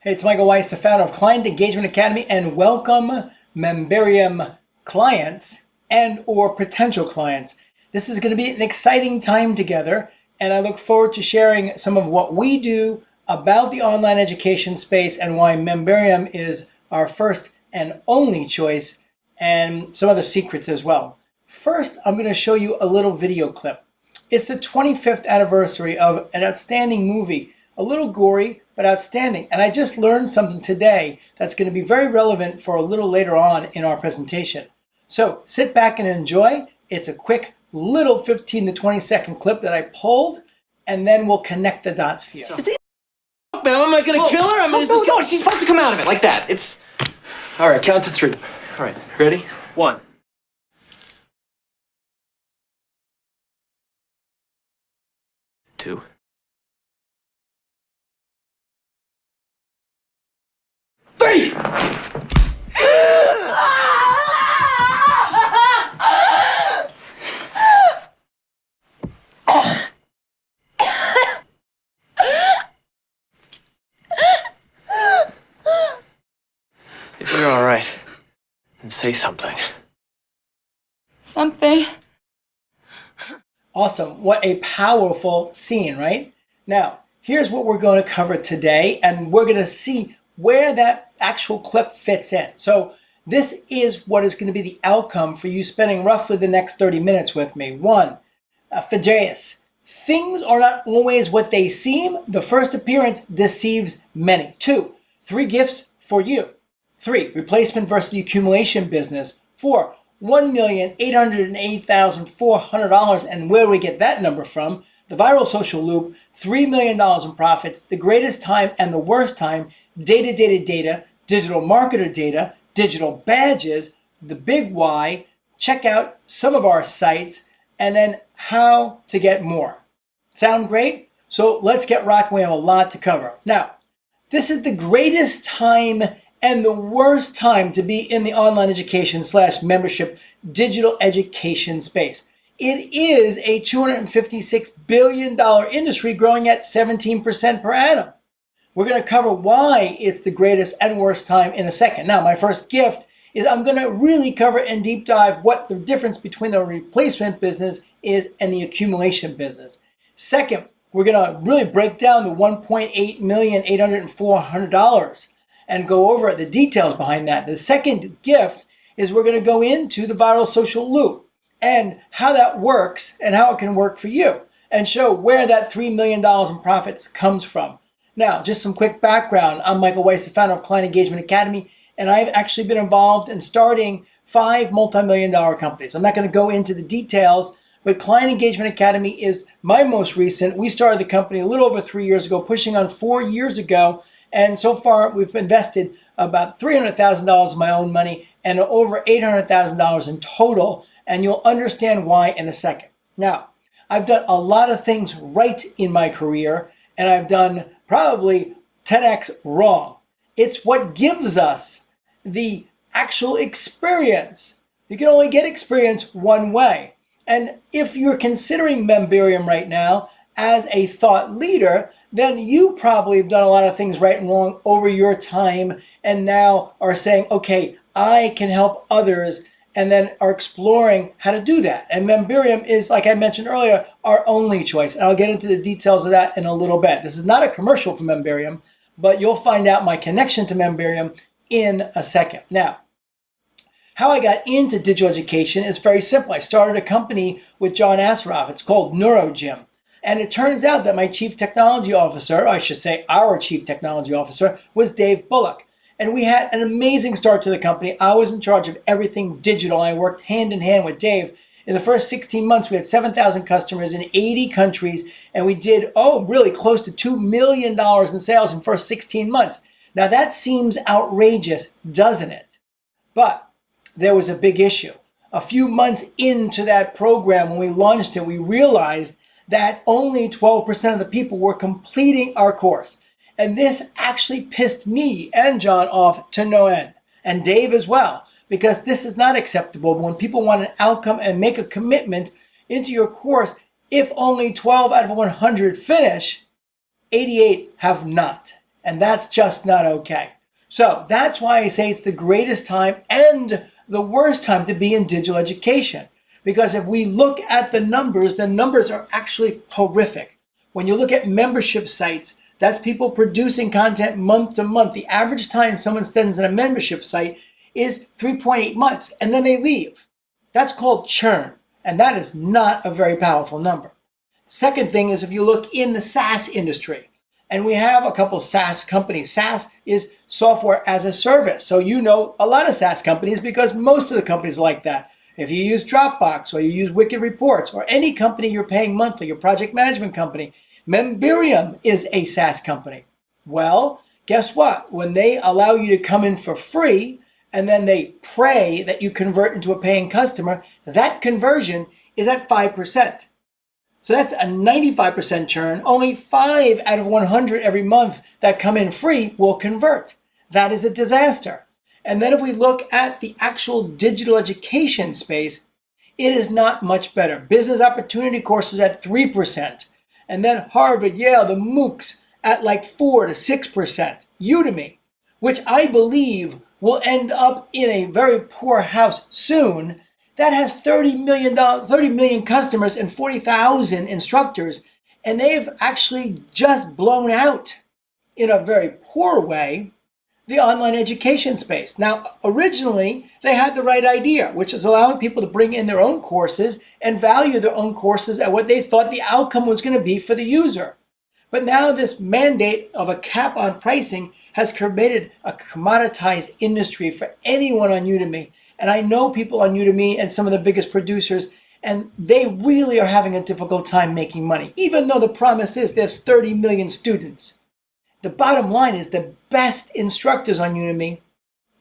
Hey, it's Michael Weiss, the founder of Client Engagement Academy, and welcome memberium clients and or potential clients. This is going to be an exciting time together, and I look forward to sharing some of what we do about the online education space and why memberium is our first and only choice, and some other secrets as well. First, I'm going to show you a little video clip. It's the 25th anniversary of an outstanding movie, a little gory, but outstanding. And I just learned something today that's going to be very relevant for a little later on in our presentation. So sit back and enjoy. It's a quick little 15 to 20 second clip that I pulled, and then we'll connect the dots for you. Man, am I gonna kill her? No, she's supposed to come out of it like that. It's... All right, count to 3. All right, ready? 1. 2. 3! If you're all right, then say something. Something. Awesome. What a powerful scene, right? Now, here's what we're going to cover today, and we're going to see where that actual clip fits in. So this is what is going to be the outcome for you spending roughly the next 30 minutes with me. 1, Phaedrus. Things are not always what they seem. The first appearance deceives many. 2, 3 gifts for you. 3, replacement versus accumulation business. 4, $1,808,400, and where we get that number from? The viral social loop, $3 million in profits, the greatest time and the worst time, data, digital marketer data, digital badges, the big why, check out some of our sites, and then how to get more. Sound great? So let's get rocking. We have a lot to cover. Now, this is the greatest time and the worst time to be in the online education / membership digital education space. It is a $256 billion industry growing at 17% per annum. We're going to cover why it's the greatest and worst time in a second. Now, my first gift is I'm going to really cover and deep dive what the difference between the replacement business is and the accumulation business. Second, we're going to really break down the $1,800,400 and go over the details behind that. The second gift is we're going to go into the viral social loop and how that works and how it can work for you, and show where that $3 million in profits comes from. Now, just some quick background. I'm Michael Weiss, the founder of Client Engagement Academy, and I've actually been involved in starting 5 multi-million-dollar companies. I'm not going to go into the details, but Client Engagement Academy is my most recent. We started the company a little over 3 years ago, pushing on 4 years ago, and so far we've invested about $300,000 of my own money and over $800,000 in total, and you'll understand why in a second. Now, I've done a lot of things right in my career, and I've done probably 10x wrong. It's what gives us the actual experience. You can only get experience one way. And if you're considering memberium right now as a thought leader, then you probably have done a lot of things right and wrong over your time, and now are saying, okay, I can help others, and then are exploring how to do that. And memberium is, like I mentioned earlier, our only choice. And I'll get into the details of that in a little bit. This is not a commercial for memberium, but you'll find out my connection to memberium in a second. Now, how I got into digital education is very simple. I started a company with John Asseroff. It's called NeuroGym. And it turns out that my chief technology officer, I should say our chief technology officer, was Dave Bullock. And we had an amazing start to the company. I was in charge of everything digital. I worked hand in hand with Dave. In the first 16 months, we had 7,000 customers in 80 countries, and we did, really close to $2 million in sales in the first 16 months. Now that seems outrageous, doesn't it? But there was a big issue. A few months into that program, when we launched it, we realized that only 12% of the people were completing our course. And this actually pissed me and John off to no end, and Dave as well, because this is not acceptable. When people want an outcome and make a commitment into your course, if only 12 out of 100 finish, 88 have not. And that's just not okay. So that's why I say it's the greatest time and the worst time to be in digital education. Because if we look at the numbers are actually horrific. When you look at membership sites, that's people producing content month to month. The average time someone spends in a membership site is 3.8 months, and then they leave. That's called churn, and that is not a very powerful number. Second thing is if you look in the SaaS industry, and we have a couple SaaS companies. SaaS is software as a service. So you know a lot of SaaS companies because most of the companies are like that. If you use Dropbox or you use Wicked Reports or any company you're paying monthly, your project management company, Memberium is a SaaS company. Well, guess what? When they allow you to come in for free and then they pray that you convert into a paying customer, that conversion is at 5%. So that's a 95% churn. Only 5 out of 100 every month that come in free will convert. That is a disaster. And then if we look at the actual digital education space, it is not much better. Business opportunity courses at 3%. And then Harvard, Yale, the MOOCs at like 4 to 6%. Udemy, which I believe will end up in a very poor house soon, that has 30 million customers and 40,000 instructors, and they've actually just blown out in a very poor way the online education space. Now, originally, they had the right idea, which is allowing people to bring in their own courses and value their own courses at what they thought the outcome was going to be for the user. But now this mandate of a cap on pricing has created a commoditized industry for anyone on Udemy. And I know people on Udemy and some of the biggest producers, and they really are having a difficult time making money, even though the promise is there's 30 million students. The bottom line is the best instructors on Udemy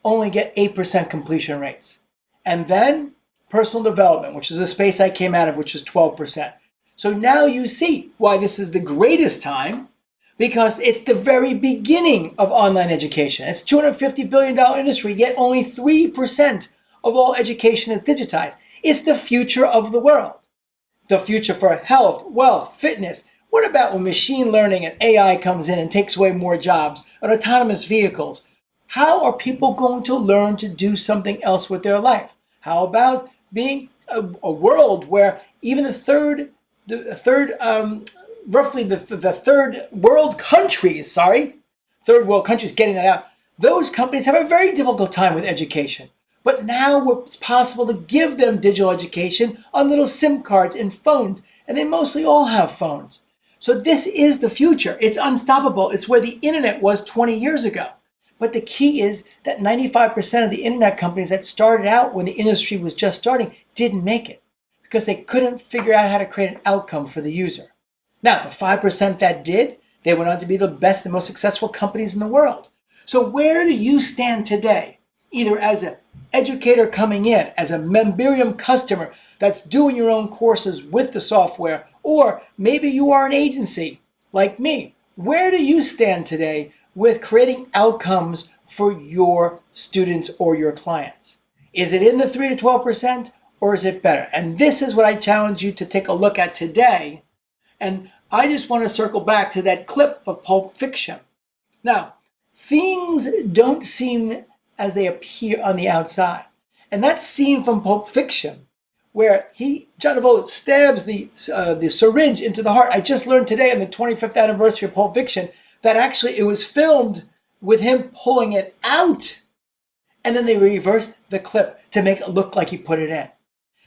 only get 8% completion rates. And then personal development, which is a space I came out of, which is 12%. So now you see why this is the greatest time, because it's the very beginning of online education. It's a $250 billion industry, yet only 3% of all education is digitized. It's the future of the world. The future for health, wealth, fitness. What about when machine learning and AI comes in and takes away more jobs, and autonomous vehicles? How are people going to learn to do something else with their life? How about being a world where even the third world countries, third world countries, getting that out, those companies have a very difficult time with education. But now it's possible to give them digital education on little SIM cards in phones, and they mostly all have phones. So this is the future. It's unstoppable. It's where the internet was 20 years ago. But the key is that 95% of the internet companies that started out when the industry was just starting didn't make it because they couldn't figure out how to create an outcome for the user. Now, the 5% that did, they went on to be the best and most successful companies in the world. So where do you stand today? Either as an educator coming in, as a memberium customer that's doing your own courses with the software, or maybe you are an agency like me. Where do you stand today with creating outcomes for your students or your clients? Is it in the 3 to 12% or is it better? And this is what I challenge you to take a look at today. And I just want to circle back to that clip of Pulp Fiction. Now, things don't seem as they appear on the outside. And that scene from Pulp Fiction where John Travolta stabs the syringe into the heart. I just learned today on the 25th anniversary of Pulp Fiction that actually it was filmed with him pulling it out. And then they reversed the clip to make it look like he put it in.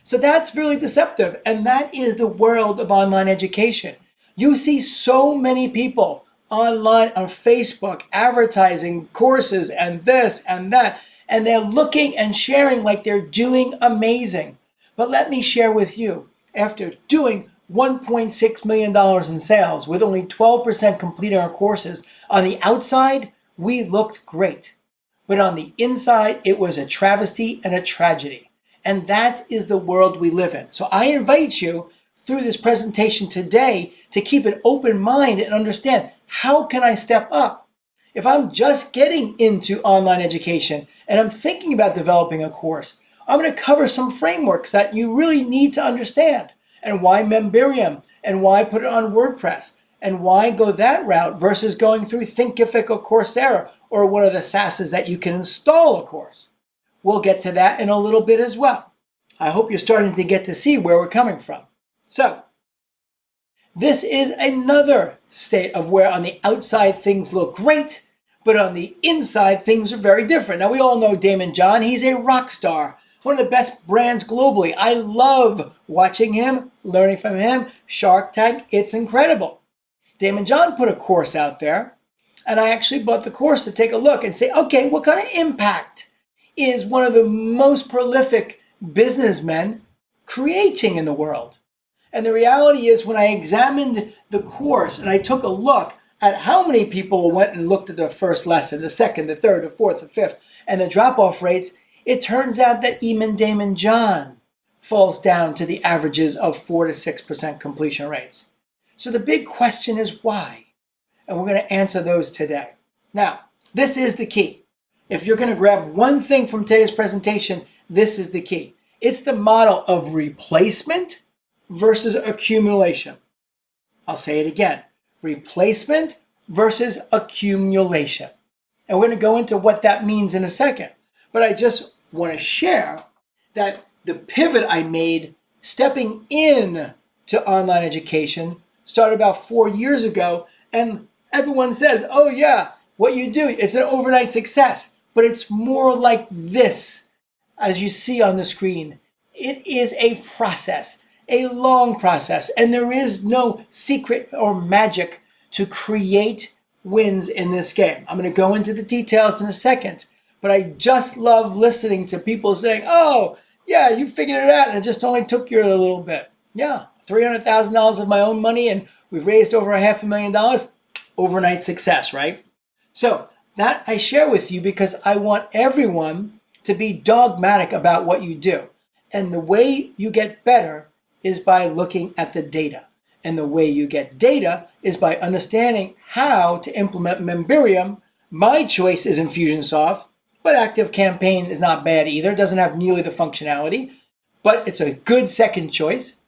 So that's really deceptive. And that is the world of online education. You see so many people online on Facebook advertising courses and this and that, and they're looking and sharing like they're doing amazing. But let me share with you, after doing $1.6 million in sales with only 12% completing our courses, on the outside, we looked great. But on the inside, it was a travesty and a tragedy. And that is the world we live in. So I invite you through this presentation today to keep an open mind and understand, how can I step up? If I'm just getting into online education and I'm thinking about developing a course, I'm going to cover some frameworks that you really need to understand, and why Memberium, and why put it on WordPress, And why go that route versus going through Thinkific or Coursera or one of the SaaSes that you can install a course? We'll get to that in a little bit as well. I hope you're starting to get to see where we're coming from. So, this is another state of where on the outside things look great, but on the inside things are very different. Now we all know Daymond John, he's a rock star, one of the best brands globally. I love watching him, learning from him. Shark Tank, it's incredible. Daymond John put a course out there, and I actually bought the course to take a look and say, okay, what kind of impact is one of the most prolific businessmen creating in the world? And the reality is when I examined the course and I took a look at how many people went and looked at the first lesson, the second, the third, the fourth, the fifth, and the drop-off rates, it turns out that even Daymond John falls down to the averages of 4 to 6% completion rates. So the big question is why? And we're going to answer those today. Now, this is the key. If you're going to grab one thing from today's presentation, this is the key. It's the model of replacement versus accumulation. I'll say it again. Replacement versus accumulation. And we're going to go into what that means in a second. But I just want to share that the pivot I made stepping in to online education started about 4 years ago. And everyone says, oh yeah, what you do, it's an overnight success. But it's more like this, as you see on the screen. It is a process. A long process, and there is no secret or magic to create wins in this game. I'm going to go into the details in a second, but I just love listening to people saying, oh, yeah, you figured it out, and it just only took you a little bit. Yeah, $300,000 of my own money, and we've raised over $500,000. Overnight success, right? So that I share with you because I want everyone to be dogmatic about what you do. And the way you get better is by looking at the data. And the way you get data is by understanding how to implement memberium. My choice is Infusionsoft, but ActiveCampaign is not bad either. It doesn't have nearly the functionality, but it's a good second choice.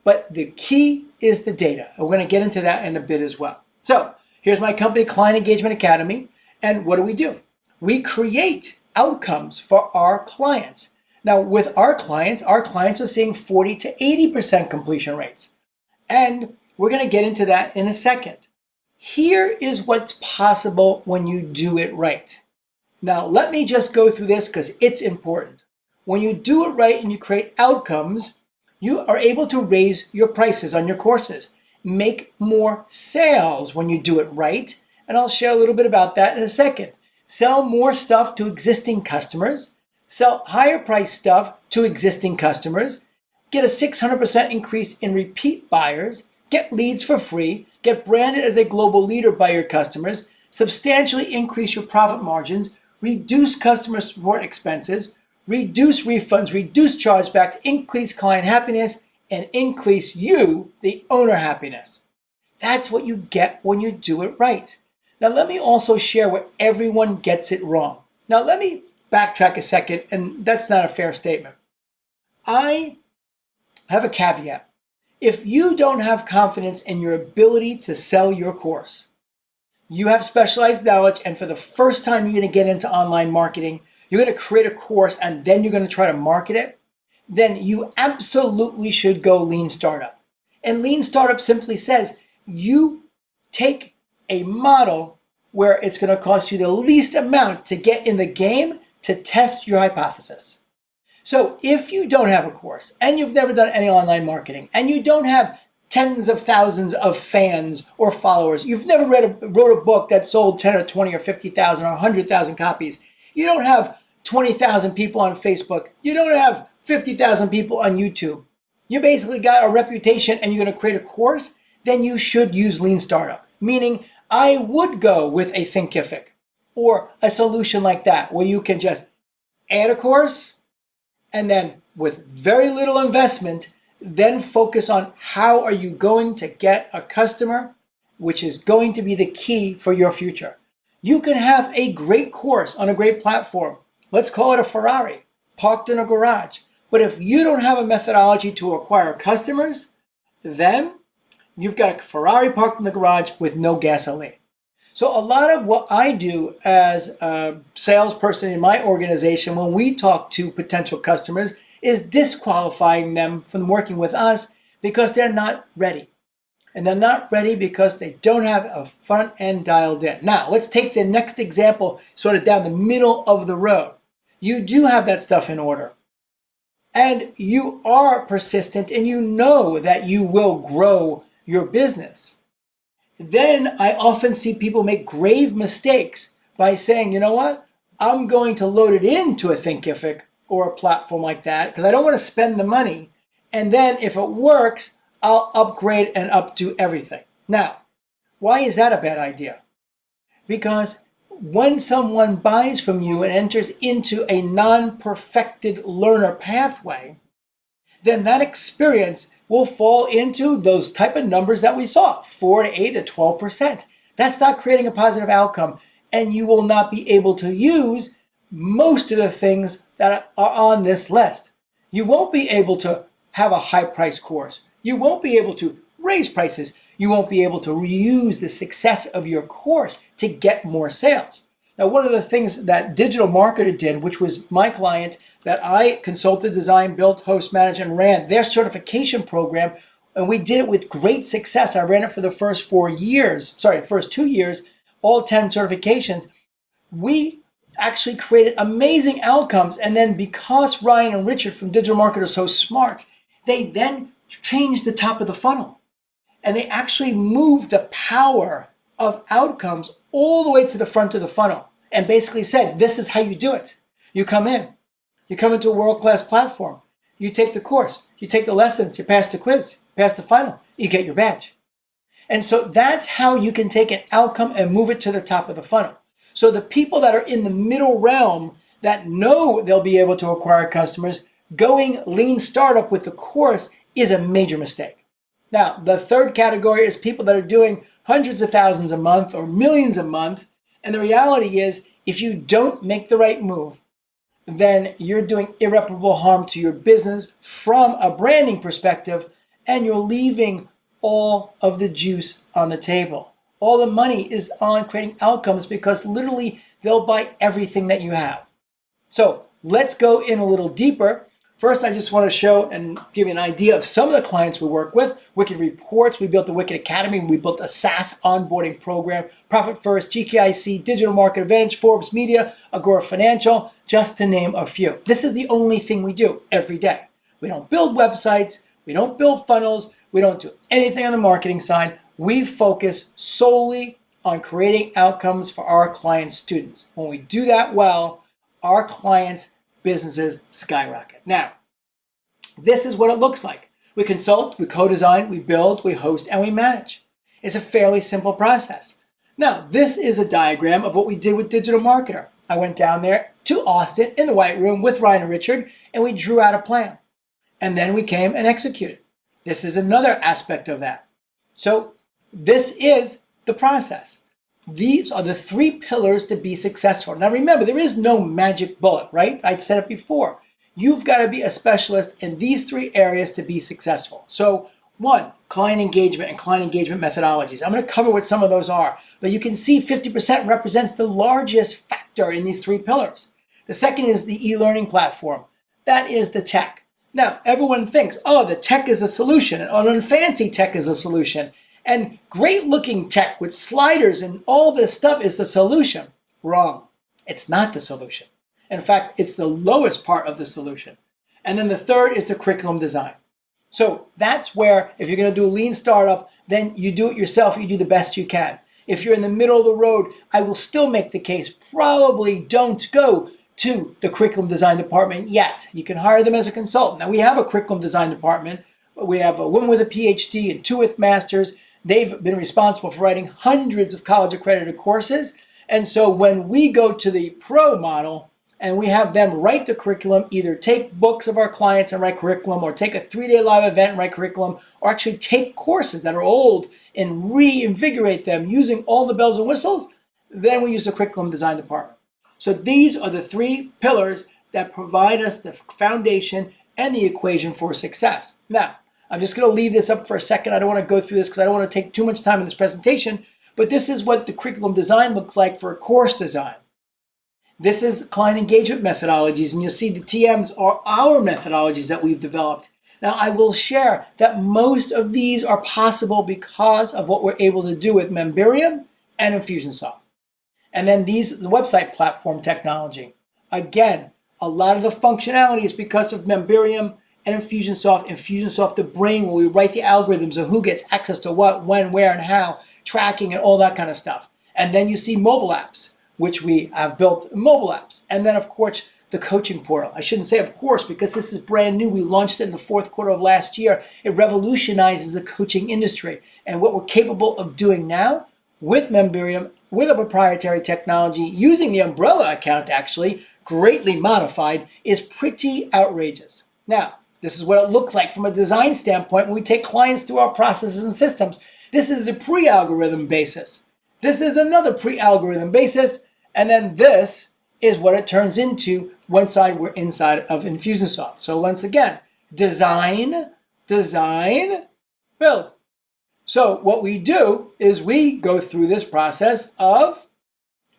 But the key is the data. And we're going to get into that in a bit as well. So here's my company, Client Engagement Academy. And what do? We create outcomes for our clients. Now, with our clients are seeing 40 to 80% completion rates. And we're going to get into that in a second. Here is what's possible when you do it right. Now, let me just go through this because it's important. When you do it right and you create outcomes, you are able to raise your prices on your courses, make more sales when you do it right. And I'll share a little bit about that in a second. Sell more stuff to existing customers. Sell higher price stuff to existing customers, get a 600% increase in repeat buyers, get leads for free, get branded as a global leader by your customers, substantially increase your profit margins, reduce customer support expenses, reduce refunds, reduce chargebacks, increase client happiness, and increase you, the owner, happiness. That's what you get when you do it right. Now let me also share where everyone gets it wrong. Now let me backtrack a second, and that's not a fair statement. I have a caveat. If you don't have confidence in your ability to sell your course, you have specialized knowledge, and for the first time you're going to get into online marketing, you're going to create a course, and then you're going to try to market it, then you absolutely should go Lean Startup. And Lean Startup simply says you take a model where it's going to cost you the least amount to get in the game to test your hypothesis. So if you don't have a course and you've never done any online marketing and you don't have tens of thousands of fans or followers, you've never wrote a book that sold 10 or 20 or 50,000 or 100,000 copies, you don't have 20,000 people on Facebook, you don't have 50,000 people on YouTube, you basically got a reputation and you're going to create a course, then you should use Lean Startup. Meaning I would go with a Thinkific or a solution like that where you can just add a course and then with very little investment, then focus on how are you going to get a customer, which is going to be the key for your future. You can have a great course on a great platform. Let's call it a Ferrari parked in a garage. But if you don't have a methodology to acquire customers, then you've got a Ferrari parked in the garage with no gasoline. So a lot of what I do as a salesperson in my organization when we talk to potential customers is disqualifying them from working with us because they're not ready. And they're not ready because they don't have a front end dialed in. Now, let's take the next example sort of down the middle of the road. You do have that stuff in order. And you are persistent and you know that you will grow your business. Then I often see people make grave mistakes by saying, you know what? I'm going to load it into a Thinkific or a platform like that because I don't want to spend the money. And then if it works, I'll upgrade and updo everything. Now, why is that a bad idea? Because when someone buys from you and enters into a non-perfected learner pathway, then that experience will fall into those type of numbers that we saw, 4 to 8 to 12%. That's not creating a positive outcome, and you will not be able to use most of the things that are on this list. You won't be able to have a high price course. You won't be able to raise prices. You won't be able to reuse the success of your course to get more sales. Now, one of the things that Digital Marketer did, which was my client that I consulted, designed, built, host, managed, and ran their certification program, and we did it with great success. I ran it for the first 2 years, all 10 certifications. We actually created amazing outcomes, and then because Ryan and Richard from Digital Marketer are so smart, they then changed the top of the funnel. And they actually moved the power of outcomes all the way to the front of the funnel and basically said, this is how you do it. You come into a world-class platform, you take the course, you take the lessons, you pass the quiz, pass the final, you get your badge. And so that's how you can take an outcome and move it to the top of the funnel. So the people that are in the middle realm that know they'll be able to acquire customers, going lean startup with the course is a major mistake. Now, the third category is people that are doing hundreds of thousands a month or millions a month. And the reality is, if you don't make the right move, then you're doing irreparable harm to your business from a branding perspective, and you're leaving all of the juice on the table. All the money is on creating outcomes because literally they'll buy everything that you have. So let's go in a little deeper. First, I just want to show and give you an idea of some of the clients we work with. Wicked Reports, we built the Wicked Academy, we built a SaaS onboarding program, Profit First, GKIC, Digital Market Advantage, Forbes Media, Agora Financial, just to name a few. This is the only thing we do every day. We don't build websites, we don't build funnels, we don't do anything on the marketing side. We focus solely on creating outcomes for our clients' students. When we do that well, our clients' businesses skyrocket. Now, this is what it looks like. We consult, we co-design, we build, we host, and we manage. It's a fairly simple process. Now, this is a diagram of what we did with Digital Marketer. I went down there to Austin in the White Room with Ryan and Richard, and we drew out a plan. And then we came and executed. This is another aspect of that. So this is the process. These are the 3 pillars to be successful. Now remember, there is no magic bullet, right? I said it before. You've got to be a specialist in these 3 areas to be successful. So 1, client engagement and client engagement methodologies. I'm going to cover what some of those are, but you can see 50% represents the largest factor in these 3 pillars. The second is the e-learning platform. That is the tech. Now, everyone thinks, oh, the tech is a solution, and fancy tech is a solution. And great looking tech with sliders and all this stuff is the solution. Wrong. It's not the solution. In fact, it's the lowest part of the solution. And then the third is the curriculum design. So that's where if you're going to do a lean startup, then you do it yourself. You do the best you can. If you're in the middle of the road, I will still make the case, probably don't go to the curriculum design department yet. You can hire them as a consultant. Now we have a curriculum design department. We have a woman with a PhD and 2 with masters. They've been responsible for writing hundreds of college accredited courses. And so when we go to the pro model and we have them write the curriculum, either take books of our clients and write curriculum, or take a 3-day live event and write curriculum, or actually take courses that are old and reinvigorate them using all the bells and whistles, then we use the curriculum design department. So these are the 3 pillars that provide us the foundation and the equation for success. Now, I'm just going to leave this up for a second. I don't want to go through this because I don't want to take too much time in this presentation, but this is what the curriculum design looks like for a course design. This is client engagement methodologies, and you'll see the TMs are our methodologies that we've developed. Now, I will share that most of these are possible because of what we're able to do with Memberium and Infusionsoft. And then the website platform technology. Again, a lot of the functionality is because of Memberium and Infusionsoft. Infusionsoft, the brain, where we write the algorithms of who gets access to what, when, where, and how, tracking, and all that kind of stuff. And then you see mobile apps, which we have built mobile apps. And then, of course, the coaching portal. I shouldn't say of course, because this is brand new. We launched it in the fourth quarter of last year. It revolutionizes the coaching industry. And what we're capable of doing now with Memberium, with a proprietary technology, using the umbrella account actually, greatly modified, is pretty outrageous. Now, this is what it looks like from a design standpoint when we take clients through our processes and systems. This is the pre-algorithm basis. This is another pre-algorithm basis. And then this is what it turns into once we're inside of Infusionsoft. So once again, design, build. So what we do is we go through this process of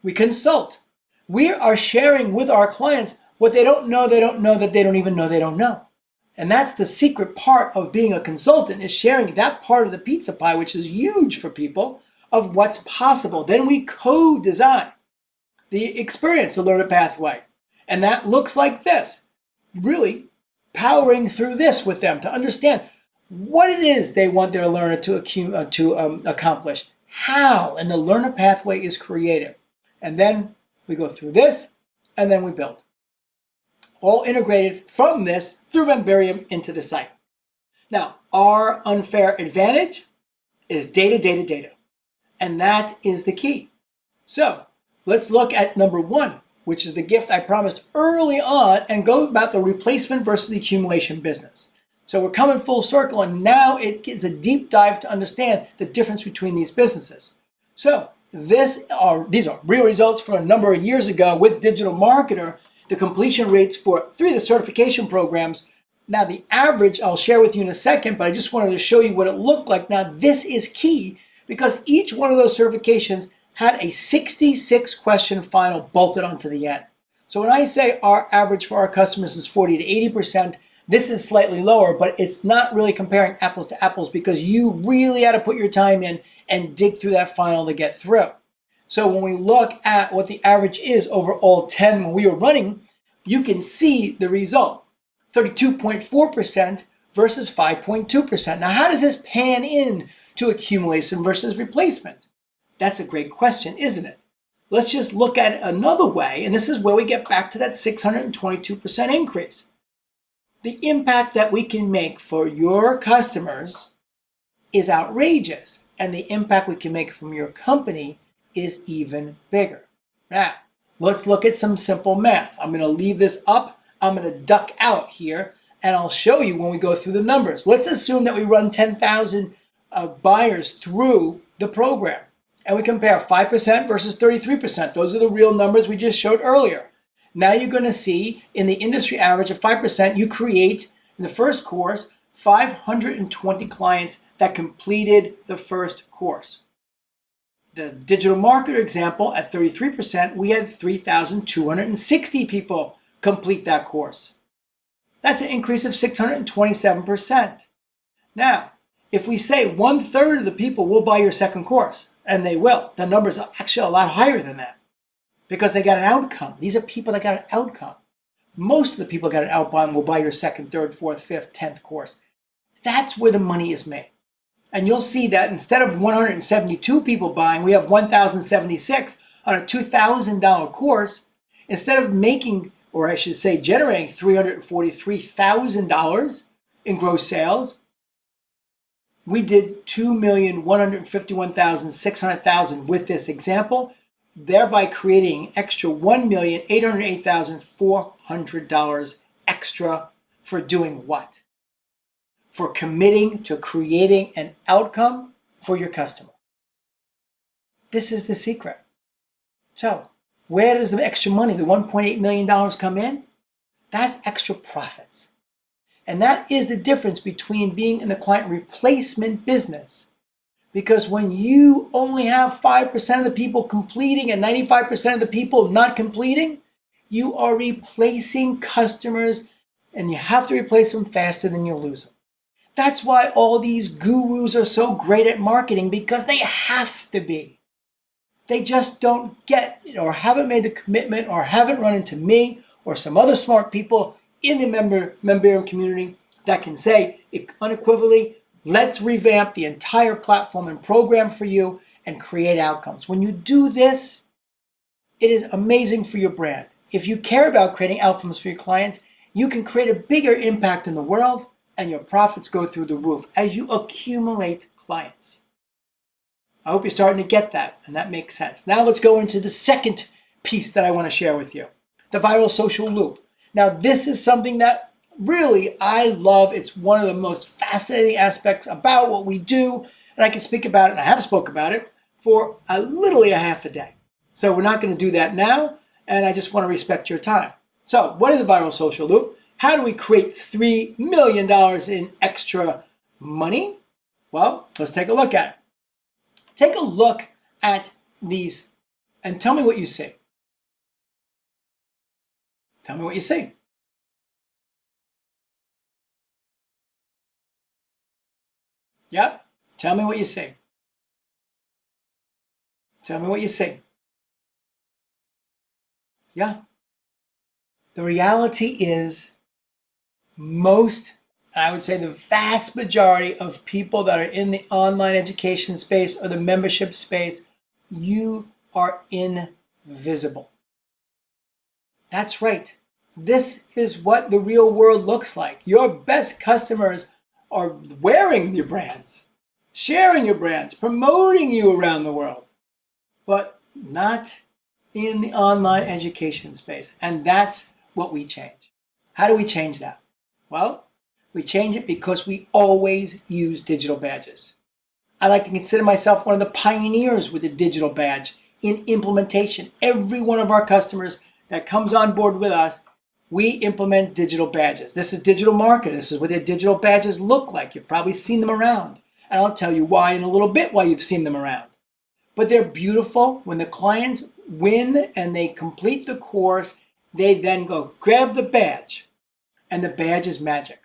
we consult. We are sharing with our clients what they don't know, that they don't even know they don't know. And that's the secret part of being a consultant, is sharing that part of the pizza pie, which is huge for people, of what's possible. Then we co-design the experience, the learner pathway. And that looks like this, really powering through this with them to understand what it is they want their learner to accomplish, how, and the learner pathway is created. And then we go through this, and then we build. All integrated from this through Memberium into the site. Now, our unfair advantage is data. And that is the key. So let's look at number one, which is the gift I promised early on, and go about the replacement versus the accumulation business. So we're coming full circle, and now it is a deep dive to understand the difference between these businesses. So these are real results from a number of years ago with Digital Marketer. The completion rates for 3 of the certification programs. Now the average I'll share with you in a second, but I just wanted to show you what it looked like. Now this is key because each one of those certifications had a 66 question final bolted onto the end. So when I say our average for our customers is 40 to 80%, this is slightly lower, but it's not really comparing apples to apples because you really had to put your time in and dig through that final to get through. So when we look at what the average is over all 10 when we were running, you can see the result, 32.4% versus 5.2%. Now, how does this pan in to accumulation versus replacement? That's a great question, isn't it? Let's just look at it another way, and this is where we get back to that 622% increase. The impact that we can make for your customers is outrageous, and the impact we can make from your company is even bigger. Now, let's look at some simple math. I'm going to leave this up. I'm going to duck out here, and I'll show you when we go through the numbers. Let's assume that we run 10,000 buyers through the program, and we compare 5% versus 33%. Those are the real numbers we just showed earlier. Now you're going to see in the industry average of 5%, you create in the first course 520 clients that completed the first course. The digital marketer example at 33%, we had 3,260 people complete that course. That's an increase of 627%. Now, if we say 1/3 of the people will buy your second course, and they will, the numbers are actually a lot higher than that because they got an outcome. These are people that got an outcome. Most of the people that got an outcome will buy your second, third, fourth, fifth, 10th course. That's where the money is made. And you'll see that instead of 172 people buying, we have 1,076 on a $2,000 course. Instead of making, or I should say generating $343,000 in gross sales, we did $2,151,600 with this example, thereby creating an extra $1,808,400 extra for doing what? For committing to creating an outcome for your customer. This is the secret. So, where does the extra money, the $1.8 million come in? That's extra profits. And that is the difference between being in the client replacement business. Because when you only have 5% of the people completing and 95% of the people not completing, you are replacing customers, and you have to replace them faster than you lose them. That's why all these gurus are so great at marketing, because they have to be. They just don't get it, or haven't made the commitment, or haven't run into me or some other smart people in the memberium community that can say unequivocally, let's revamp the entire platform and program for you and create outcomes. When you do this, it is amazing for your brand. If you care about creating outcomes for your clients, you can create a bigger impact in the world, and your profits go through the roof as you accumulate clients. I hope you're starting to get that, and that makes sense. Now let's go into the second piece that I want to share with you, the viral social loop. Now this is something that really I love. It's one of the most fascinating aspects about what we do, and I can speak about it, and I have spoke about it for literally a half a day. So we're not going to do that now, and I just want to respect your time. So what is a viral social loop? How do we create $3 million in extra money? Well, let's take a look at it. Take a look at these and tell me what you see. Tell me what you see. Yep. Tell me what you see. Tell me what you see. Yeah. The reality is I would say the vast majority of people that are in the online education space or the membership space, you are invisible. That's right. This is what the real world looks like. Your best customers are wearing your brands, sharing your brands, promoting you around the world, but not in the online education space. And that's what we change. How do we change that? Well, we change it because we always use digital badges. I like to consider myself one of the pioneers with a digital badge in implementation. Every one of our customers that comes on board with us, we implement digital badges. This is digital marketing. This is what their digital badges look like. You've probably seen them around. And I'll tell you why in a little bit why you've seen them around. But they're beautiful. When the clients win and they complete the course, they then go grab the badge. And the badge is magic.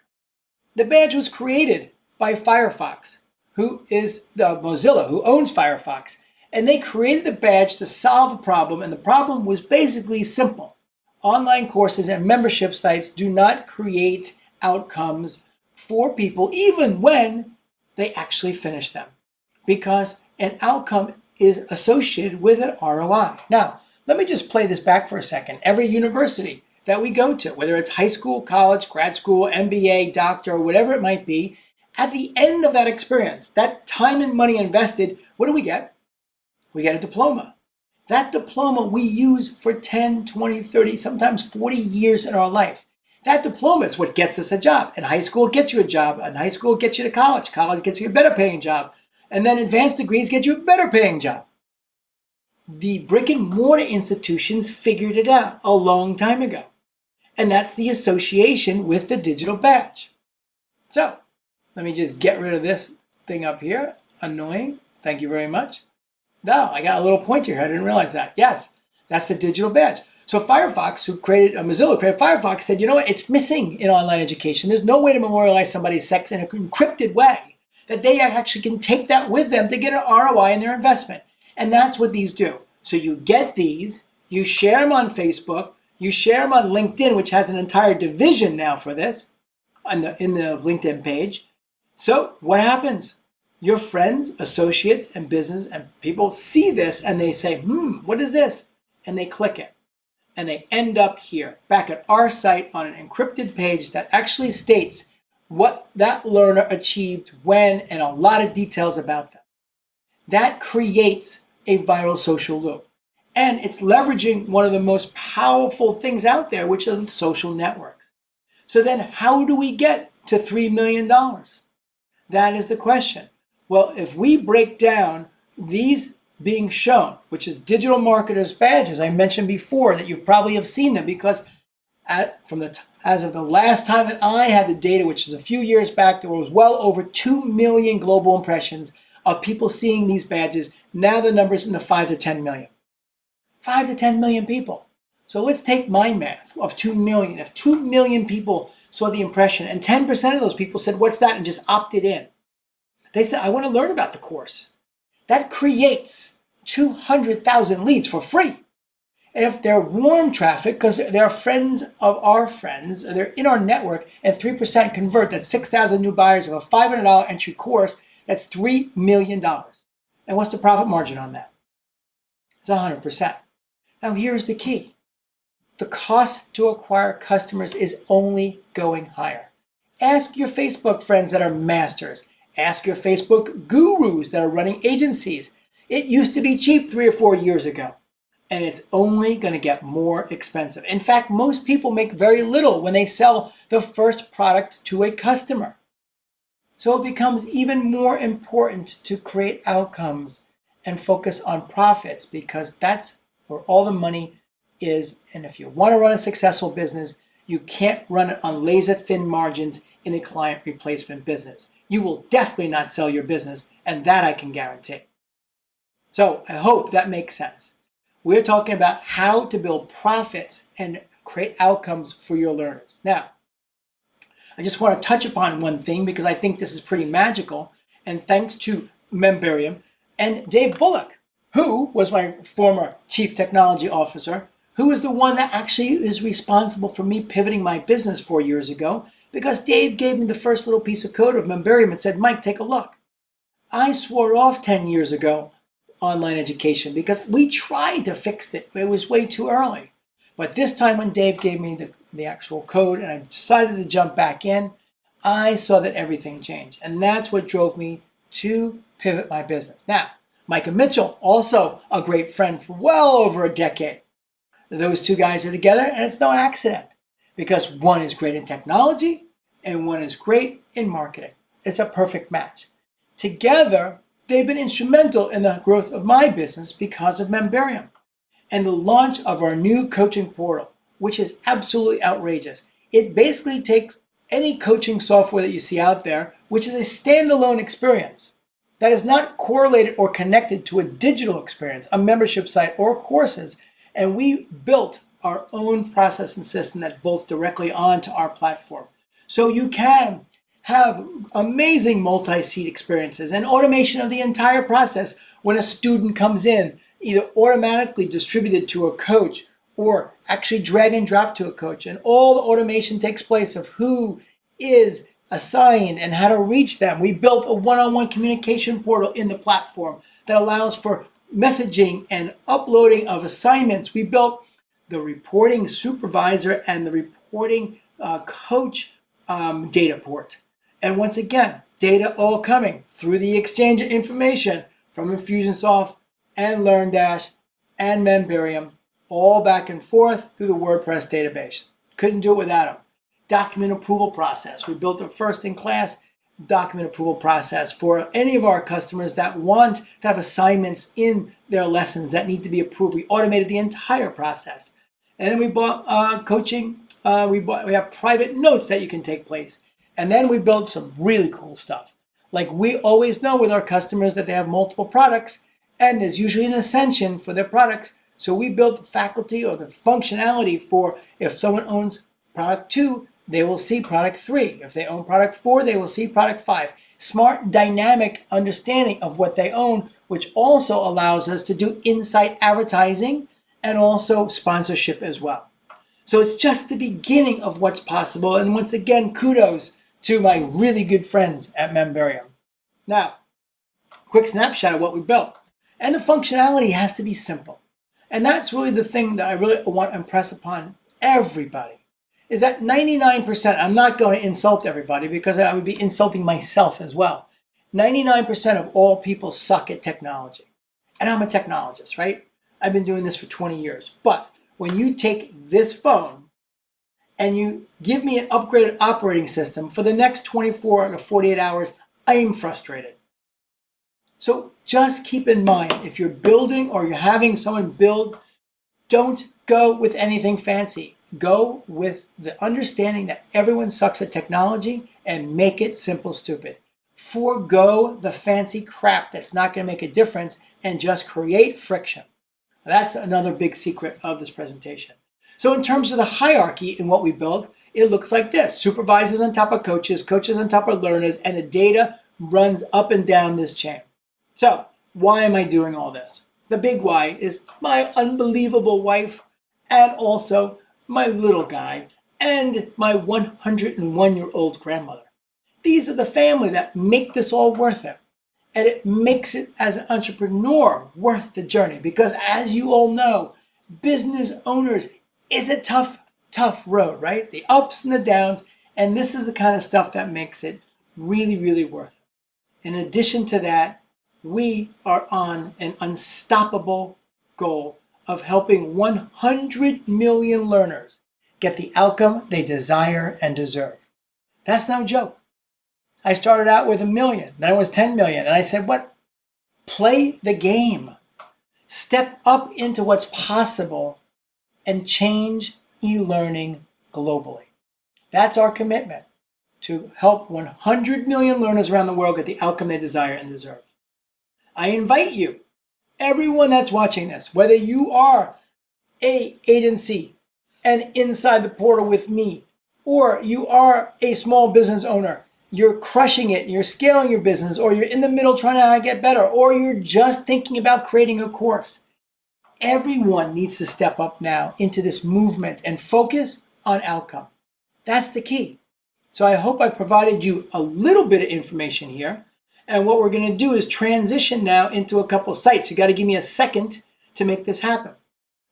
The badge was created by Firefox, who is the Mozilla, who owns Firefox. And they created the badge to solve a problem, and the problem was basically simple. Online courses and membership sites do not create outcomes for people even when they actually finish them, because an outcome is associated with an ROI. Now, let me just play this back for a second. Every university that we go to, whether it's high school, college, grad school, MBA, doctor, or whatever it might be, at the end of that experience, that time and money invested, what do we get? We get a diploma. That diploma we use for 10, 20, 30, sometimes 40 years in our life. That diploma is what gets us a job. In high school, it gets you a job. In high school, it gets you to college. College gets you a better paying job. And then advanced degrees get you a better paying job. The brick and mortar institutions figured it out a long time ago. And that's the association with the digital badge. So let me just get rid of this thing up here. Annoying. Thank you very much. No, I got a little pointer here. I didn't realize that. Yes, that's the digital badge. So Firefox, Mozilla created Firefox, said, you know what? It's missing in online education. There's no way to memorialize somebody's sex in an encrypted way that they actually can take that with them to get an ROI in their investment. And that's what these do. So you get these, you share them on Facebook, you share them on LinkedIn, which has an entire division now for this in the LinkedIn page. So what happens? Your friends, associates, and business and people see this and they say, what is this? And they click it. And they end up here, back at our site on an encrypted page that actually states what that learner achieved when and a lot of details about them. That creates a viral social loop. And it's leveraging one of the most powerful things out there, which are the social networks. So then how do we get to $3 million? That is the question. Well, if we break down these being shown, which is digital marketers badges, I mentioned before that you probably have seen them because at As of the last time that I had the data, which was a few years back, there was well over 2 million global impressions of people seeing these badges. Now the number's in the 5 to 10 million. 5 to 10 million people. So let's take my math of 2 million. If 2 million people saw the impression and 10% of those people said, what's that? And just opted in. They said, I want to learn about the course. That creates 200,000 leads for free. And if they're warm traffic, because they're friends of our friends, they're in our network, and 3% convert, that's 6,000 new buyers of a $500 entry course, that's $3 million. And what's the profit margin on that? It's 100%. Now here's the key. The cost to acquire customers is only going higher. Ask your Facebook friends that are masters. Ask your Facebook gurus that are running agencies. It used to be cheap 3 or 4 years ago. And it's only going to get more expensive. In fact, most people make very little when they sell the first product to a customer. So it becomes even more important to create outcomes and focus on profits, because that's where all the money is. And if you want to run a successful business, you can't run it on laser thin margins in a client replacement business. You will definitely not sell your business, and that I can guarantee. So I hope that makes sense. We're talking about how to build profits and create outcomes for your learners. Now, I just want to touch upon one thing because I think this is pretty magical. And thanks to Memberium and Dave Bullock, who was my former chief technology officer, who is the one that actually is responsible for me pivoting my business 4 years ago, because Dave gave me the first little piece of code of Memberium and said, Mike, take a look. I swore off 10 years ago online education because we tried to fix it. It was way too early. But this time when Dave gave me the actual code and I decided to jump back in, I saw that everything changed. And that's what drove me to pivot my business. Now, Mike and Mitchell, also a great friend for well over a decade. Those two guys are together, and it's no accident, because one is great in technology and one is great in marketing. It's a perfect match. Together, they've been instrumental in the growth of my business because of Memberium and the launch of our new coaching portal, which is absolutely outrageous. It basically takes any coaching software that you see out there, which is a standalone experience that is not correlated or connected to a digital experience, a membership site, or courses, and we built our own process and system that bolts directly onto our platform. So you can have amazing multi-seat experiences and automation of the entire process when a student comes in, either automatically distributed to a coach or actually drag and drop to a coach. And all the automation takes place of who is assigned and how to reach them. We built a one-on-one communication portal in the platform that allows for messaging and uploading of assignments. We built the reporting supervisor and the reporting coach data port. And once again, data all coming through the exchange of information from Infusionsoft and LearnDash and Memberium, all back and forth through the WordPress database. Couldn't do it without them. Document approval process. We built a first-in-class document approval process for any of our customers that want to have assignments in their lessons that need to be approved. We automated the entire process. And then we bought coaching. We have private notes that you can take place. And then we built some really cool stuff. Like, we always know with our customers that they have multiple products, and there's usually an ascension for their products. So we built the faculty or the functionality for if someone owns product 2, they will see product 3. If they own product 4, they will see product 5. Smart, dynamic understanding of what they own, which also allows us to do insight advertising and also sponsorship as well. So it's just the beginning of what's possible. And once again, kudos to my really good friends at Memberium. Now, quick snapshot of what we built. And the functionality has to be simple. And that's really the thing that I really want to impress upon everybody, is that 99%, I'm not going to insult everybody because I would be insulting myself as well. 99% of all people suck at technology. And I'm a technologist, right? I've been doing this for 20 years. But when you take this phone and you give me an upgraded operating system for the next 24 to 48 hours, I am frustrated. So just keep in mind, if you're building or you're having someone build, don't go with anything fancy. go with the understanding that everyone sucks at technology and make it simple, stupid. Forgo the fancy crap that's not going to make a difference and just create friction. That's another big secret of this presentation. So in terms of the hierarchy in what we built, it looks like this. Supervisors on top of coaches, coaches on top of learners, and the data runs up and down this chain. So why am I doing all this? The big why is my unbelievable wife and also my little guy and my 101-year-old grandmother. These are the family that make this all worth it. And it makes it, as an entrepreneur, worth the journey. Because as you all know, business owners is a tough road, right? The ups and the downs. And this is the kind of stuff that makes it really, really worth it. In addition to that, we are on an unstoppable goal of helping 100 million learners get the outcome they desire and deserve. That's no joke. I started out with 1 million, then it was 10 million, and I said, what? Play the game. Step up into what's possible and change e-learning globally. That's our commitment, to help 100 million learners around the world get the outcome they desire and deserve. I invite you, everyone that's watching this, whether you are an agency and inside the portal with me, or you are a small business owner, you're crushing it, you're scaling your business, or you're in the middle trying to get better, or you're just thinking about creating a course. Everyone needs to step up now into this movement and focus on outcome. That's the key. So I hope I provided you a little bit of information here. And what we're going to do is transition now into a couple sites. You got to give me a second to make this happen.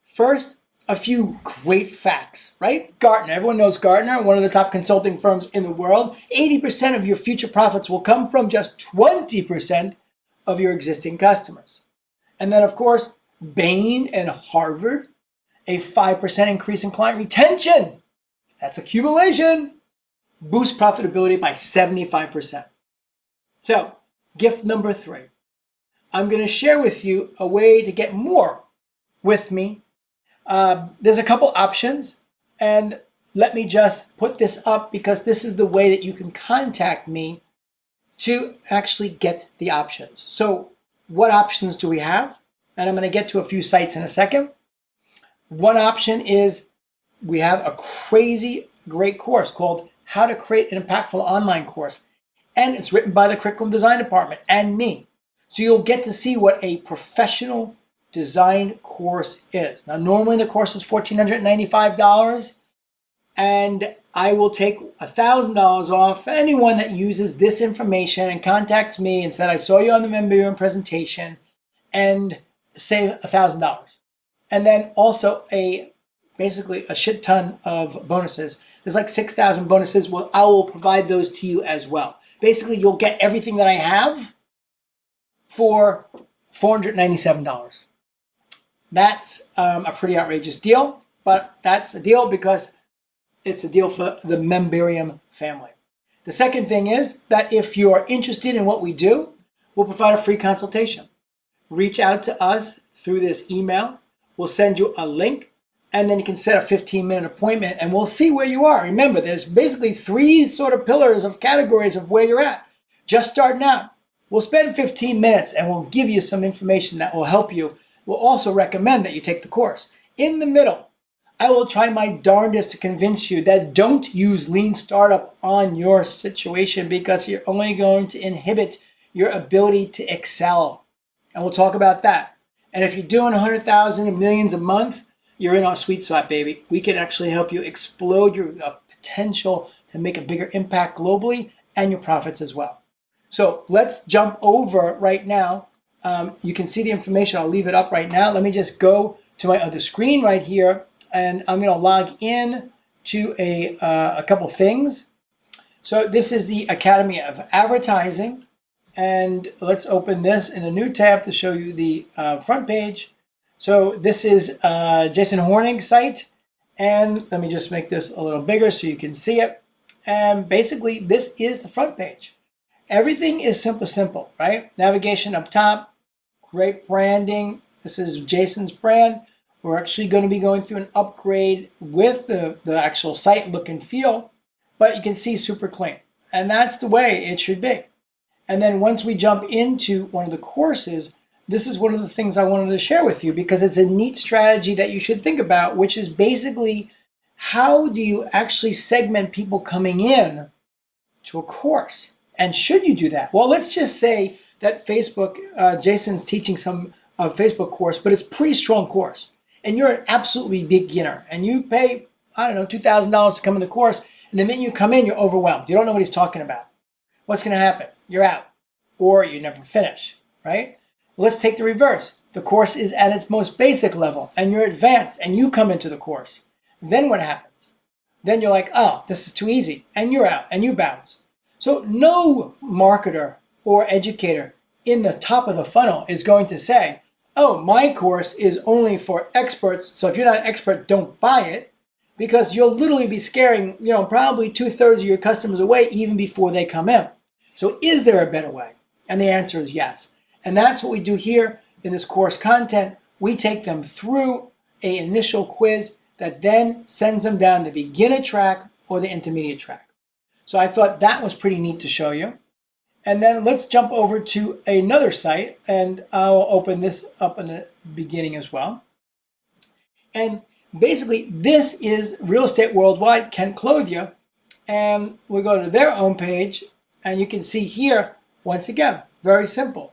First, a few great facts, right? Gartner, everyone knows Gartner, one of the top consulting firms in the world. 80% of your future profits will come from just 20% of your existing customers. And then, of course, Bain and Harvard, a 5% increase in client retention. That's accumulation. Boost profitability by 75%. So, gift number 3. I'm going to share with you a way to get more with me. There's a couple options, and let me just put this up because this is the way that you can contact me to actually get the options. So what options do we have? And I'm going to get to a few sites in a second. One option is we have a crazy great course called How to Create an Impactful Online Course. And it's written by the Curriculum Design Department and me. So you'll get to see what a professional design course is. Now, normally the course is $1,495, and I will take $1,000 off anyone that uses this information and contacts me and said, I saw you on the memberium presentation, and save $1,000. And then also basically a shit ton of bonuses. There's like 6,000 bonuses. Well, I will provide those to you as well. Basically, you'll get everything that I have for $497. That's a pretty outrageous deal, but that's a deal because it's a deal for the memberium family. The second thing is that if you're interested in what we do, we'll provide a free consultation. Reach out to us through this email. We'll send you a link, and then you can set a 15-minute appointment, and we'll see where you are. Remember, there's basically 3 sort of pillars of categories of where you're at. Just starting out. We'll spend 15 minutes, and we'll give you some information that will help you. We'll also recommend that you take the course. In the middle, I will try my darndest to convince you that don't use Lean Startup on your situation because you're only going to inhibit your ability to excel. And we'll talk about that. And if you're doing 100,000 and millions a month, you're in our sweet spot, baby. We can actually help you explode your potential to make a bigger impact globally and your profits as well. So let's jump over right now. You can see the information. I'll leave it up right now. Let me just go to my other screen right here, and I'm going to log in to a couple things. So this is the Academy of Advertising, and let's open this in a new tab to show you the front page. So this is Jason Hornig's site, and let me just make this a little bigger so you can see it. And basically, this is the front page. Everything is simple, right? Navigation up top, great branding. This is Jason's brand. We're actually going to be going through an upgrade with the actual site look and feel, but you can see super clean. And that's the way it should be. And then once we jump into one of the courses, this is one of the things I wanted to share with you because it's a neat strategy that you should think about, which is basically how do you actually segment people coming in to a course? And should you do that? Well, let's just say that Facebook, Jason's teaching some Facebook course, but it's a pretty strong course. And you're an absolutely beginner and you pay, I don't know, $2,000 to come in the course. And the minute you come in, you're overwhelmed. You don't know what he's talking about. What's going to happen? You're out or you never finish, right? Let's take the reverse. The course is at its most basic level and you're advanced and you come into the course. Then what happens? Then you're like, oh, this is too easy. And you're out and you bounce. So no marketer or educator in the top of the funnel is going to say, oh, my course is only for experts. So if you're not an expert, don't buy it, because you'll literally be scaring, probably 2/3 of your customers away even before they come in. So is there a better way? And the answer is yes. And that's what we do here in this course content. We take them through an initial quiz that then sends them down the beginner track or the intermediate track. So I thought that was pretty neat to show you. And then let's jump over to another site, and I'll open this up in the beginning as well. And basically, this is Real Estate Worldwide Can Clothe You. And we go to their own page, and you can see here, once again, very simple.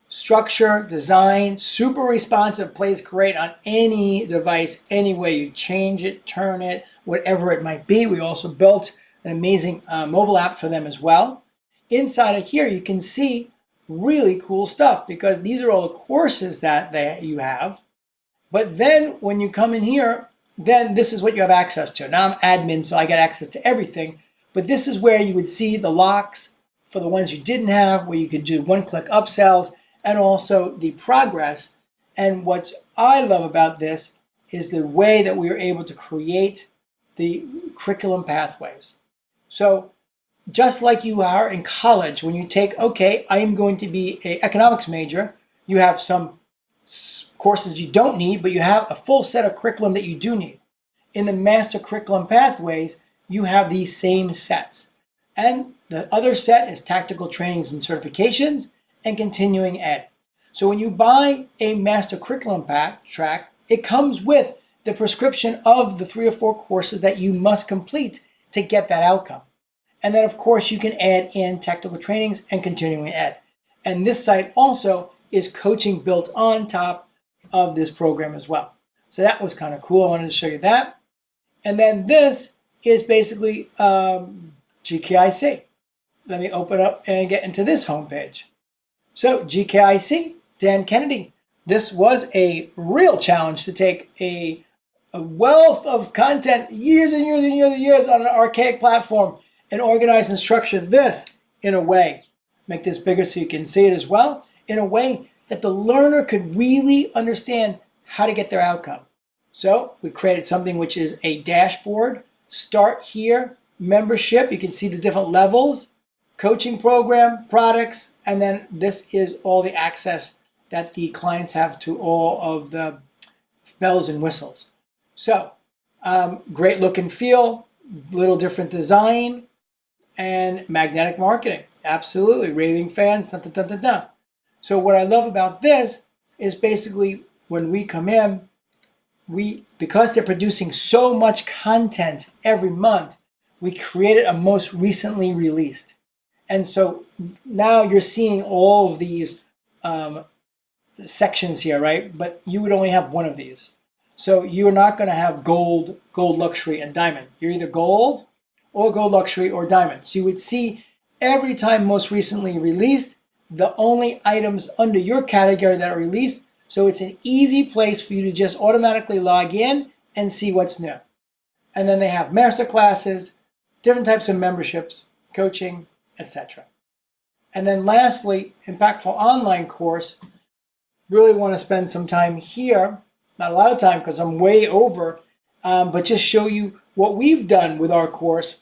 Structure, design, super responsive, plays great on any device, any way you change it, turn it, whatever it might be. We also built an amazing mobile app for them as well. Inside of here, you can see really cool stuff because these are all the courses that you have. But then when you come in here, then this is what you have access to. Now I'm admin, so I get access to everything. But this is where you would see the locks for the ones you didn't have, where you could do one-click upsells, and also the progress. And what I love about this is the way that we are able to create the curriculum pathways. So just like you are in college, when you take, okay, I am going to be an economics major, you have some courses you don't need, but you have a full set of curriculum that you do need. In the master curriculum pathways, you have these same sets. And the other set is tactical trainings and certifications and continuing ed. So when you buy a master curriculum track, it comes with the prescription of the 3 or 4 courses that you must complete to get that outcome. And then, of course, you can add in tactical trainings and continuing ed. And this site also is coaching built on top of this program as well. So that was kind of cool. I wanted to show you that. And then this is basically GKIC. Let me open up and get into this homepage. So GKIC, Dan Kennedy. This was a real challenge to take a wealth of content, years and years and years and years on an archaic platform, and organize and structure this in a way, make this bigger so you can see it as well, in a way that the learner could really understand how to get their outcome. So we created something which is a dashboard. Start here, membership, you can see the different levels, coaching program, products, and then this is all the access that the clients have to all of the bells and whistles. So great look and feel, little different design, and magnetic marketing. Absolutely, raving fans, da, da, da, da, da. So what I love about this is basically when we come in, because they're producing so much content every month, we created a most recently released. And so now you're seeing all of these sections here, right? But you would only have one of these. So you're not going to have gold, luxury, and diamond. You're either gold or gold, luxury, or diamond. So you would see every time most recently released, the only items under your category that are released. So it's an easy place for you to just automatically log in and see what's new. And then they have master classes, different types of memberships, coaching, etc. And then lastly, impactful online course. Really want to spend some time here, not a lot of time because I'm way over, but just show you what we've done with our course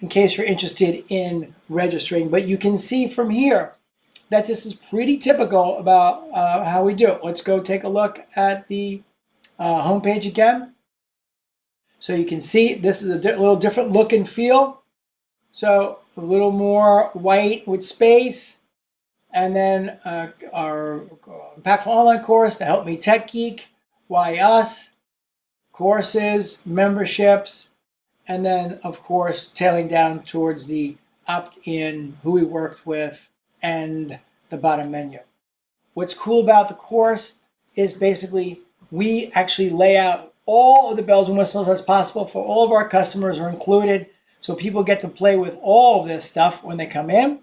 in case you're interested in registering. But you can see from here that this is pretty typical about how we do it. Let's go take a look at the homepage again. So you can see this is a little different look and feel. So a little more white with space. And then our Impactful Online course, the Help Me Tech Geek, Why Us, courses, memberships, and then of course tailing down towards the opt-in, who we worked with, and the bottom menu. What's cool about the course is basically we actually lay out all of the bells and whistles as possible for all of our customers are included. So people get to play with all of this stuff when they come in.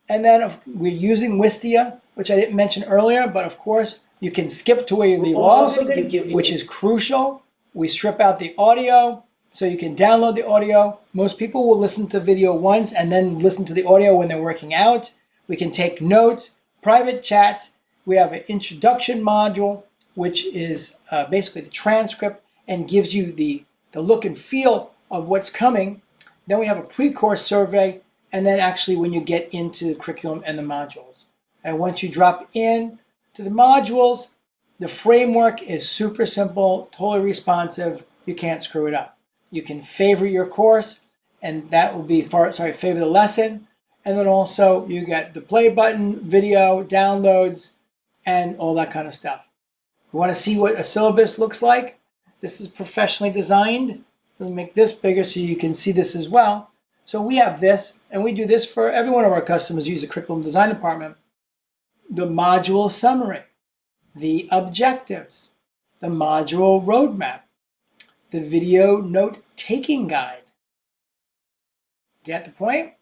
And then we're using Wistia, which I didn't mention earlier, but of course you can skip to where you leave off, which is crucial. We strip out the audio so you can download the audio. Most people will listen to video once and then listen to the audio when they're working out. We can take notes, private chats. We have an introduction module, which is basically the transcript and gives you the look and feel of what's coming. Then we have a pre-course survey, and then actually when you get into the curriculum and the modules. And once you drop in to the modules, the framework is super simple, totally responsive. You can't screw it up. You can favorite your course, and that will be favor the lesson. And then also you get the play button, video, downloads, and all that kind of stuff. You want to see what a syllabus looks like? This is professionally designed. We'll make this bigger so you can see this as well. So we have this, and we do this for every one of our customers use the curriculum design department. The module summary, the objectives, the module roadmap, the video note-taking guide. Get the point?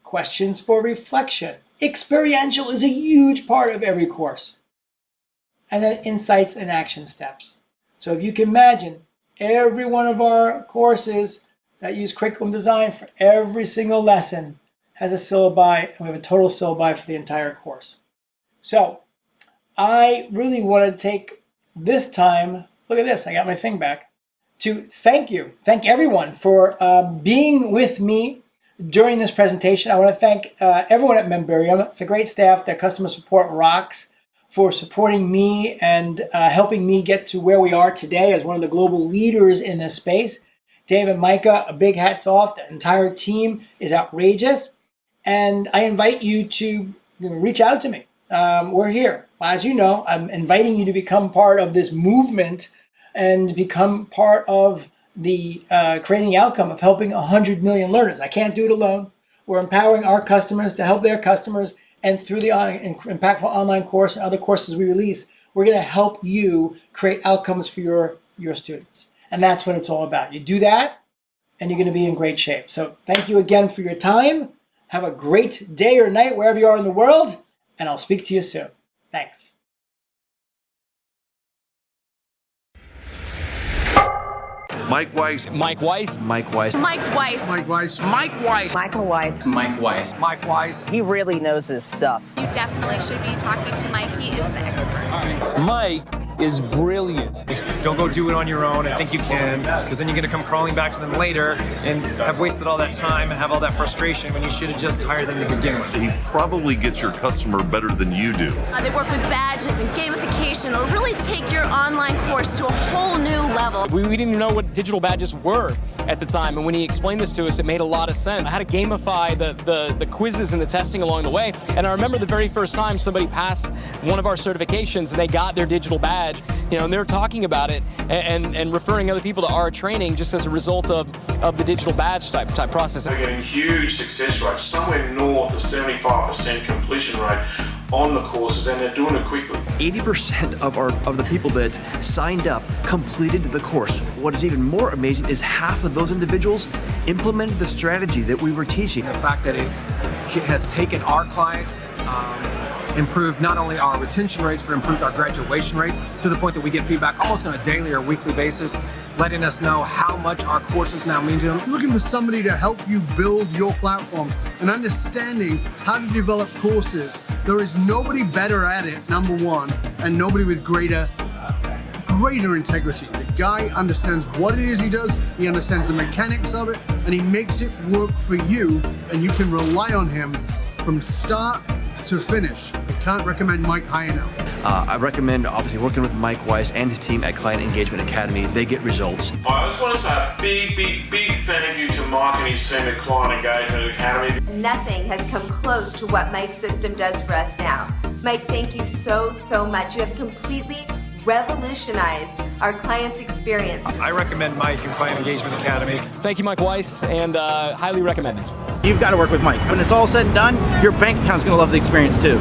Questions for reflection. Experiential is a huge part of every course. And then insights and action steps. So if you can imagine, every one of our courses that use curriculum design for every single lesson has a syllabi, and we have a total syllabi for the entire course. So I really want to take this time, look at this, I got my thing back, to thank everyone for being with me during this presentation. I want to thank everyone at Memberium. It's a great staff. Their customer support rocks, for supporting me and helping me get to where we are today as one of the global leaders in this space. Dave and Micah, a big hats off. The entire team is outrageous. And I invite you to reach out to me. We're here. As you know, I'm inviting you to become part of this movement and become part of the creating the outcome of helping 100 million learners. I can't do it alone. We're empowering our customers to help their customers. And through the Impactful Online course and other courses we release, we're going to help you create outcomes for your students. And that's what it's all about. You do that, and you're going to be in great shape. So thank you again for your time. Have a great day or night wherever you are in the world, and I'll speak to you soon. Thanks. Mike Weiss. Mike Weiss. Mike Weiss. Mike Weiss. Mike Weiss. Mike Weiss. Michael Weiss. Mike Weiss. Mike Weiss. He really knows his stuff. You definitely should be talking to Mike. He is the expert. Mike is brilliant. Don't go do it on your own and think you can, because then you're going to come crawling back to them later and have wasted all that time and have all that frustration when you should have just hired them to begin with. He probably gets your customer better than you do. They work with badges and gamification. It'll really take your online course to a whole new level. We didn't even know what digital badges were at the time, and when he explained this to us, it made a lot of sense. How to gamify the quizzes and the testing along the way. And I remember the very first time somebody passed one of our certifications and they got their digital badge, and they were talking about it and referring other people to our training just as a result of the digital badge type process. We're getting huge success rates, somewhere north of 75% completion rate on the courses, and they're doing it quickly. 80% of the people that signed up completed the course. What is even more amazing is half of those individuals implemented the strategy that we were teaching. The fact that it has taken our clients, improved not only our retention rates, but improved our graduation rates to the point that we get feedback almost on a daily or weekly basis, letting us know how much our courses now mean to them. Looking for somebody to help you build your platform and understanding how to develop courses. There is nobody better at it, number one, and nobody with greater integrity. The guy understands what it is he does, he understands the mechanics of it, and he makes it work for you, and you can rely on him from start to finish. I can't recommend Mike high enough. I recommend obviously working with Mike Weiss and his team at Client Engagement Academy. They get results. I just want to say a big thank you to Mike and his team at Client Engagement Academy. Nothing has come close to what Mike's system does for us now. Mike, thank you so much. You have completely revolutionized our clients' experience. I recommend Mike and Client Engagement Academy. Thank you, Mike Weiss, and highly recommended. You've got to work with Mike. When it's all said and done, your bank account's going to love the experience too.